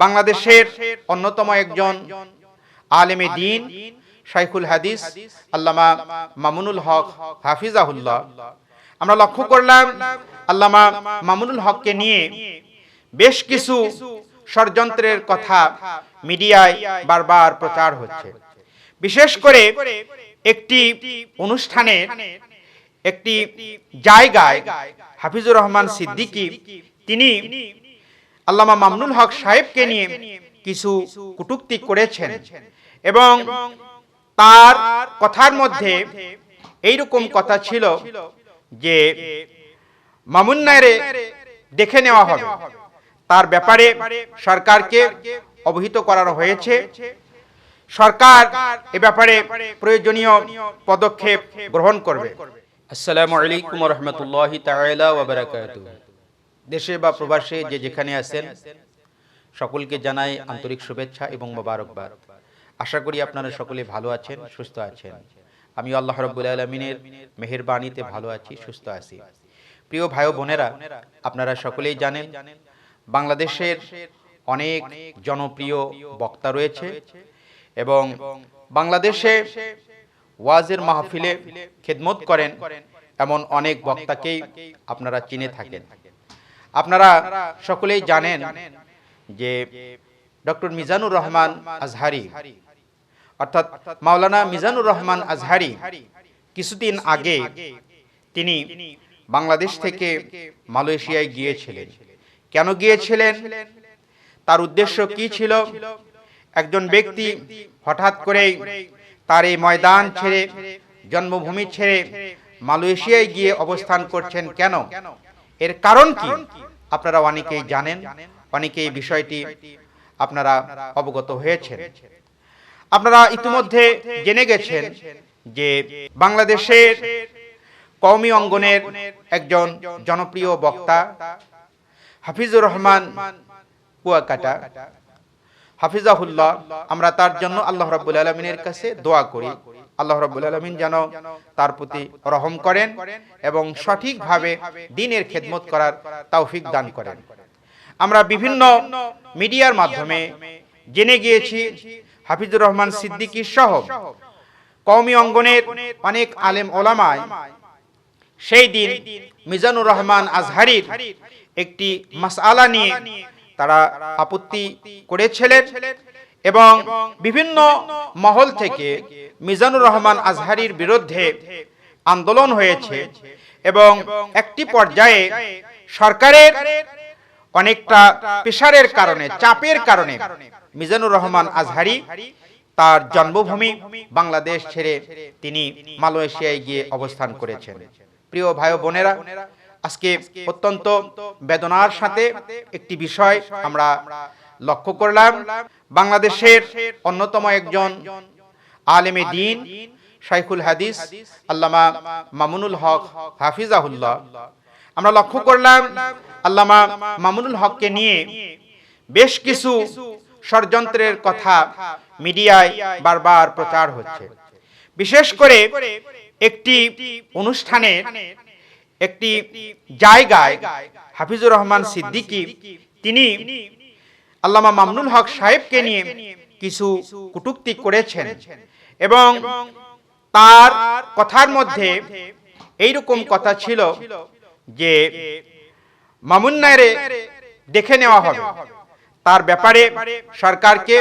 বাংলাদেশের অন্যতম একজন আলেমে দ্বীন শাইখুল হাদিস আল্লামা মামুনুল হক হাফিজাহুল্লাহ, আমরা লক্ষ্য করলাম আল্লামা মামুনুল হককে নিয়ে বেশ কিছু ষড়যন্ত্রের কথা মিডিয়ায় বারবার প্রচার হচ্ছে। বিশেষ করে একটি অনুষ্ঠানের একটি জায়গায় হাফিজুর রহমান সিদ্দিকী তিনি আল্লামা মামুনুল হক সাহেবকে নিয়ে কিছু কটূক্তি করেছেন এবং তার কথার মধ্যে এইরকম কথা ছিল যে মামুন্নারে দেখে নেওয়া হবে, তার ব্যাপারে সরকারকে অবহিত করানো হয়েছে, সরকার এ ব্যাপারে প্রয়োজনীয় পদক্ষেপ গ্রহণ করবে। আসসালামু আলাইকুম ওয়া রাহমাতুল্লাহি তাআলা ওয়া বারাকাতুহু। দেশে বা প্রবাসে যে যেখানে আছেন সকলকে জানাই আন্তরিক শুভেচ্ছা এবং মোবারকবাদ। আশা করি আপনারা সকলে ভালো আছেন, সুস্থ আছেন। আমি আল্লাহ রাব্বুল আলামিনের মেহেরবানিতে ভালো আছি, সুস্থ আছি। প্রিয় ভাই ও বোনেরা, আপনারা সকলেই জানেন বাংলাদেশের অনেক জনপ্রিয় বক্তা রয়েছে এবং বাংলাদেশে ওয়াজের মাহফিলে খেদমত করেন এমন অনেক বক্তাকেই আপনারা চিনে থাকেন। আপনারা সকলেই জানেন যে ডক্টর মিজানুর রহমান আজহারি অর্থাৎ মাওলানা মিজানুর রহমান আজহারি কিছুদিন আগে তিনি বাংলাদেশ থেকে মালয়েশিয়ায় গিয়েছিলেন। কেন গিয়েছিলেন, তার উদ্দেশ্য কি ছিল? একজন ব্যক্তি হঠাৎ করেই তার এই ময়দান ছেড়ে, জন্মভূমি ছেড়ে মালয়েশিয়ায় গিয়ে অবস্থান করছেন কেন? এর কারণ কি? আপনারা অনেকেই জানেন, অনেকেই বিষয়টি আপনারা অবগত হয়েছেন। আপনারা ইতিমধ্যে জেনে গেছেন যে বাংলাদেশের কওমি অঙ্গনের একজন জনপ্রিয় বক্তা হাফিজুর রহমান কুয়াকাটা হাফিজাহুল্লাহ, আমরা তার জন্য আল্লাহ রাব্বুল আলামিনের কাছে দোয়া করি আল্লাহ রাব্বুল আলামিন যেন তার প্রতি রহম করেন এবং সঠিকভাবে দ্বীনের খেদমত করার তৌফিক দান করেন। আমরা বিভিন্ন মিডিয়ার মাধ্যমে জেনে গিয়েছি হাফিজুর রহমান সিদ্দিকী সহ কওমি অঙ্গনের অনেক আলেম ওলামায় সেই দিন মিজানুর রহমান আজহারির একটি মাসআলা নিয়ে তারা আপত্তি করেছিলেন এবং বিভিন্ন মহল থেকে মিজানুর রহমান আজহারির বিরুদ্ধে আন্দোলন হয়েছে এবং একটি পর্যায়ে সরকারের অনেকটা প্রেসারের কারণে, চাপের কারণে মিজানুর রহমান আজহারি তার জন্মভূমি বাংলাদেশ ছেড়ে তিনি মালয়েশিয়ায় গিয়ে অবস্থান করেছেন। প্রিয় ভাই ও বোনেরা, আজকে অত্যন্ত বেদনার সাথে একটি বিষয় আমরা লক্ষ্য করলাম। বাংলাদেশের অন্যতম একজন আলেমে দ্বীন শাইখুল হাদিস আল্লামা মামুনুল হক হাফিজাহুল্লাহ, আমরা লক্ষ্য করলাম আল্লামা মামুনুল হককে নিয়ে বেশ কিছু ষড়যন্ত্রের কথা মিডিয়ায় বারবার প্রচার হচ্ছে। বিশেষ করে একটি অনুষ্ঠানের একটি জায়গায় হাফিজুর রহমান সিদ্দিকী তিনি আল্লামা মামুনুল হক সাহেবকে নিয়ে কিছু কটূক্তি করেছেন এবং তার কথার মধ্যে এইরকম কথা ছিল যে মামুন্নারে দেখে নেওয়া হবে, তার ব্যাপারে সরকারকে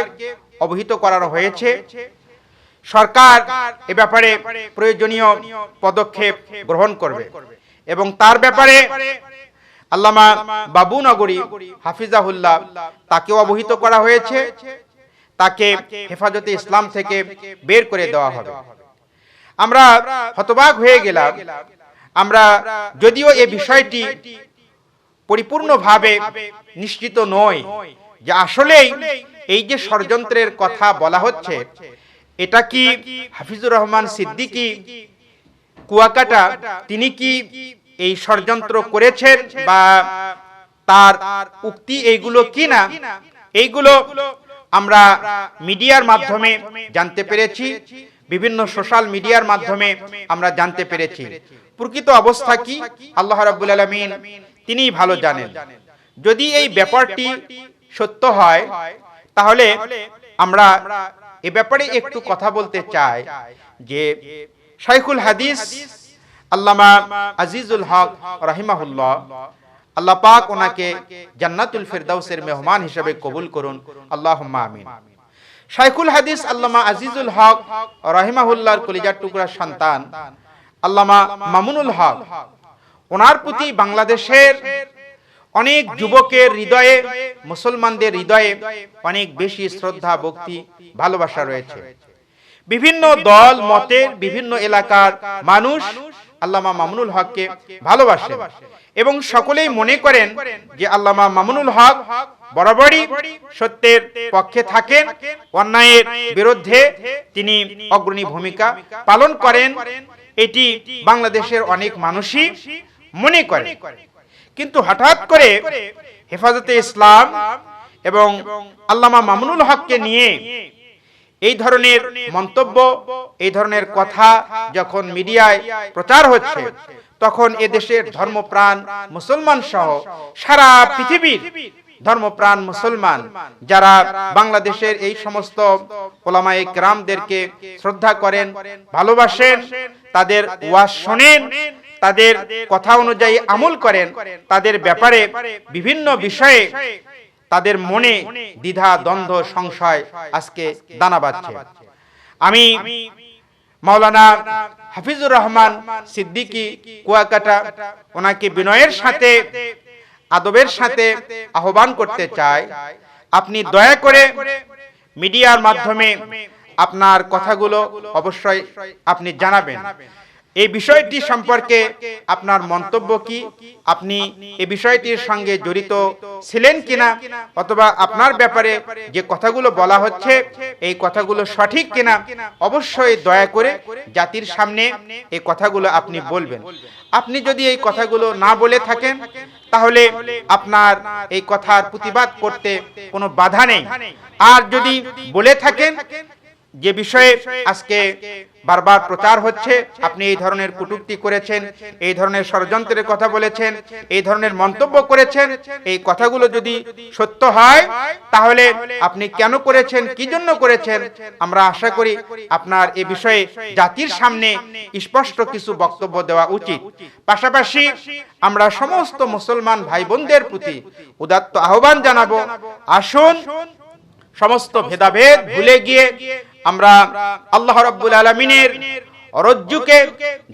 অবহিত করানো হয়েছে, সরকার এ ব্যাপারে প্রয়োজনীয় পদক্ষেপ গ্রহণ করবে এবং তার ব্যাপারে আল্লামা বাবু নগরী হাফিজাহুল্লাহ তাকেও অবহিত করা হয়েছে, তাকে হেফাজতে ইসলাম থেকে বের করে দেওয়া হবে। আমরা হতবাক হয়ে গেলাম। আমরা যদিও এই বিষয়টি পরিপূর্ণভাবে নিশ্চিত নই যে আসলেই এই যে ষড়যন্ত্রের কথা বলা হচ্ছে এটা কি হাফিজুর রহমান সিদ্দিকী কুয়াকাটা তিনি কি এই ষড়যন্ত্র করেছেন বা তার উক্তি এইগুলো কি না, এইগুলো আমরা মিডিয়ার মাধ্যমে জানতে পেরেছি, বিভিন্ন সোশ্যাল মিডিয়ার মাধ্যমে আমরা জানতে পেরেছি। প্রকৃত অবস্থা কি আল্লাহ রাব্বুল আলামিন তিনিই ভালো জানেন। যদি এই ব্যাপারটি সত্য হয়, তাহলে আমরা এ ব্যাপারে একটু কথা বলতে চাই যে শাইখুল হাদিস আল্লামা আজিজুল হক রাহিমাহুল্লাহ, আল্লাহ পাক ওনাকে জান্নাতুল ফিরদাউসের মেহমান হিসেবে কবুল করুন, আল্লাহুম্মা আমিন। শাইখুল হাদিস আল্লামা আজিজুল হক রাহিমাহুল্লাহর কলিজার টুকরা সন্তান আল্লামা মামুনুল হক, ওনার প্রতি বাংলাদেশের অনেক যুবকের হৃদয়ে, মুসলমানদের হৃদয়ে অনেক বেশি শ্রদ্ধা, ভক্তি, ভালোবাসা রয়েছে। বিভিন্ন দল মতের, বিভিন্ন এলাকার মানুষ আল্লামা মামুনুল হককে ভালোবাসে এবং সকলেই মনে করেন যে আল্লামা মামুনুল হক বরাবরই সত্যের পক্ষে থাকেন, অন্যায়ের বিরুদ্ধে তিনি অগ্রণী ভূমিকা পালন করেন। এটি বাংলাদেশের অনেক মানুষই মনে করে। কিন্তু হঠাৎ করে হেফাজতে ইসলাম এবং আল্লামা মামুনুল হককে নিয়ে এই ধরনের মন্তব্য, এই ধরনের কথা যখন মিডিয়ায় প্রচার হচ্ছে, তখন এদেশের ধর্মপ্রাণ মুসলমান সহ সারা পৃথিবীর ধর্মপ্রাণ মুসলমান যারা বাংলাদেশের এই সমস্ত ওলামায়ে কেরামদেরকে শ্রদ্ধা করেন, ভালোবাসেন, তাদের ওয়াজ শোনেন, তাদের কথা অনুযায়ী আমল করেন, তাদের ব্যাপারে বিভিন্ন বিষয়ে তাদের মনে দ্বিধা, দ্বন্দ্ব, সংশয় আজকে দানা বাঁধছে। আমি মাওলানা হাফিজুর রহমান সিদ্দিকী কুয়াকাটা, ওনাকে বিনয়ের সাথে, আদবের সাথে আহ্বান করতে চাই, আপনি দয়া করে মিডিয়ার মাধ্যমে আপনার কথাগুলো অবশ্যই আপনি জানাবেন। এই বিষয়টি সম্পর্কে আপনার মন্তব্য কি? আপনি এই বিষয়টির সঙ্গে জড়িত ছিলেন কিনা, অথবা আপনার ব্যাপারে যে কথাগুলো বলা হচ্ছে এই কথাগুলো সঠিক কিনা, অবশ্যই দয়া করে জাতির সামনে এই কথাগুলো আপনি বলবেন। আপনি যদি এই কথাগুলো না বলে থাকেন, তাহলে আপনার এই কথার প্রতিবাদ করতে কোনো বাধা নেই। আর যদি বলে থাকেন, যে বিষয়ে আজকে বারবার প্রচার হচ্ছে, আপনি এই ধরনের কটূক্তি করেছেন, এই ধরনের ষড়যন্ত্রের কথা বলেছেন, এই ধরনের মন্তব্য করেছেন, এই কথাগুলো যদি সত্য হয়, তাহলে আপনি কেন করেছেন, কি জন্য করেছেন, আমরা আশা করি আপনার এই বিষয়ে জাতির সামনে স্পষ্ট কিছু বক্তব্য দেওয়া উচিত। পাশাপাশি আমরা সমস্ত মুসলমান ভাই বোনদের প্রতি উদাত্ত আহ্বান জানাবো, আসুন সমস্ত ভেদাভেদ ভুলে গিয়ে আমরা আল্লাহ রাব্বুল আলামিনের রজ্জুকে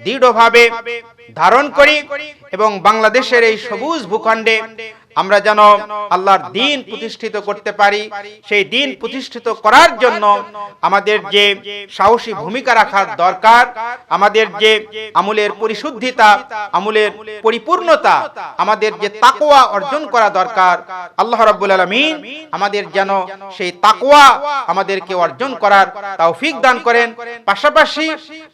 দৃঢ়ভাবে ধারণ করি এবং বাংলাদেশের এই সবুজ ভূখণ্ডে আমরা যেন আল্লাহর দ্বীন প্রতিষ্ঠিত করতে পারি। সেই দ্বীন প্রতিষ্ঠিত করার জন্য আমাদের যে সাহসী ভূমিকা রাখার দরকার, আমাদের যে আমলের পরিশুদ্ধিতা, আমলের পরিপূর্ণতা, আমাদের যে তাকওয়া অর্জন করা দরকার, আল্লাহ রাব্বুল আলামিন আমাদের যেন সেই তাকওয়া আমাদেরকে অর্জন করার তৌফিক দান করেন। পাশাপাশি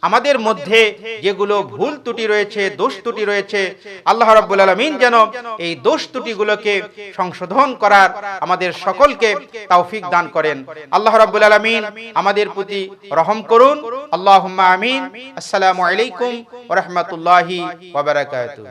আমাদের মধ্যে যেগুলো ভুল ত্রুটি রয়েছে, দোষ ত্রুটি রয়েছে, আল্লাহ রাব্বুল আলামিন যেন এই দোষ ত্রুটিগুলোকে সংশোধন করার আমাদের সকলকে তৌফিক দান করেন। আল্লাহ রাব্বুল আলামিন আমাদের প্রতি রহম করুন। আল্লাহুম্মা আমিন। আসসালামু আলাইকুম ওয়া রাহমাতুল্লাহি ওয়া বারাকাতুহু।